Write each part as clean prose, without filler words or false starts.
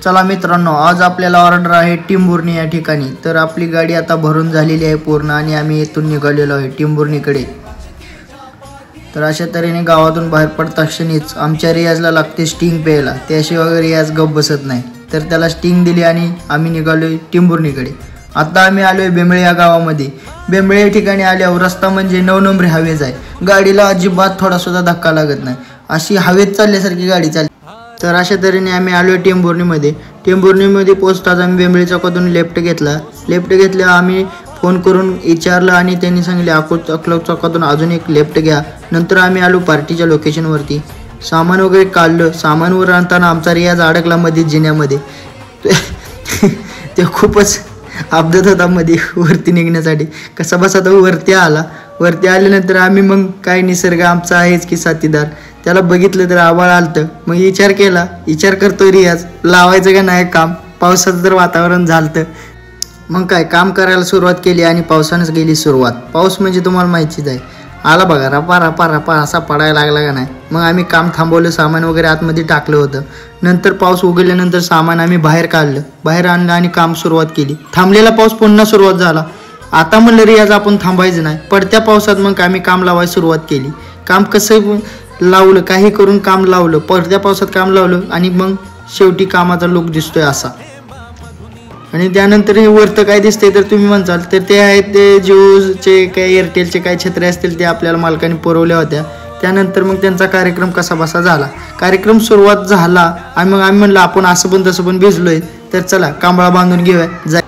चला मित्रांनो, आज आपल्याला ऑर्डर आहे टिंबुर्णी या ठिकाणी। तर आपली गाडी आता भरून झालेली आहे पूर्ण आणि आम्ही इथून निघालेलो आहे टिंबुर्णीकडे। तर अशा तऱ्हेने गावातून बाहेर पडता क्षणीच आमच्या रियाजला लागते स्टिंग प्यायला, त्याशिवाय रियाज गप बसत नाही। तर त्याला स्टिंग दिली आणि आम्ही निघालोय टिंबुर्णीकडे। आता आम्ही आलोय बेंबळे या गावामध्ये। बेंबळे या ठिकाणी आल्यावर रस्ता म्हणजे 9 नंबरी हवेच आहे, गाडीला अजिबात थोडा सुद्धा धक्का लागत नाही, अशी हवेत चालल्यासारखी गाडी चालते। तर अशा तऱ्हेने आम्ही आलो टिंबुर्णीमध्ये। टिंबुर्णीमध्ये पोहोचताच आम्ही बेंबळे चौकातून लेफ्ट घेतला। आम्ही फोन करून विचारलं आणि त्यांनी सांगितले अकलूज चौकातून अजून एक लेफ्ट घ्या। नंतर आम्ही आलो पार्टीच्या लोकेशनवरती, सामान वगैरे काढलं। सामानवर आणताना आमचा रियाज अडकला मध्ये जिन्यामध्ये। ते खूपच अपघात होता मध्ये वरती निघण्यासाठी, कसा बसा तो वरती आला। वरती आल्यानंतर आम्ही मग काय निसर्ग आमचा आहेच की साथीदार, त्याला बघितलं तर आभाळ आलतं। मग विचार करतोय रियाज लावायचं का नाही काम, पावसाचं तर वातावरण झालतं। मग काय काम करायला सुरुवात केली आणि पावसानंच गेली सुरुवात। पाऊस म्हणजे तुम्हाला माहितीच आहे, आला बघा रपा रपा रपा असा पडायला लागला का नाही। मग आम्ही काम थांबवलं, सामान वगैरे आतमध्ये टाकलं होतं। नंतर पाऊस उघडल्यानंतर सामान आम्ही बाहेर आणलं आणि काम सुरुवात केली। थांबलेला पाऊस पुन्हा सुरुवात झाला। आता म्हणलं रियाज आपण थांबायचं नाही, पडत्या पावसात मग आम्ही काम लावायला सुरुवात केली। काम कसं लावलं, काही करून काम लावलं, पडत्या पावसात काम लावलं आणि मग शेवटी कामाचा लुक दिसतोय असा। आणि त्यानंतर हे वरतं काय दिसतंय तर तुम्ही म्हणसाल तर ते आहेत ते जिओचे काय एअरटेलचे काय छत्रे असतील ते आपल्याला मालकाने पुरवल्या होत्या। त्यानंतर मग त्यांचा कार्यक्रम कसा बसा झाला, कार्यक्रम सुरुवात झाला आणि मग आम्ही म्हणलं आपण असं पण तसं पण भिजलोय तर चला कांबळा बांधून घेऊया।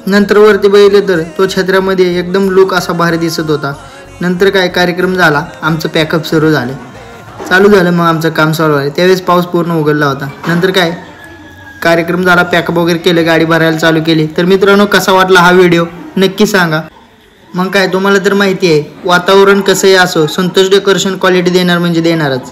नंतर वरती बघितलं तर तो छत्र्यामध्ये एकदम लुक असा भारी दिसत होता। नंतर काय कार्यक्रम झाला, आमचं पॅकअप चालू झालं। मग आमचं काम चालू आहे त्यावेळेस पाऊस पूर्ण उघडला होता। नंतर काय कार्यक्रम झाला, पॅकअप वगैरे केलं, गाडी भरायला चालू केली। तर मित्रांनो कसा वाटला हा व्हिडिओ नक्की सांगा। मग काय तुम्हाला तर माहिती आहे वातावरण कसंही असो, संतोष डेकोरेशन क्वालिटी देणार म्हणजे देणारच।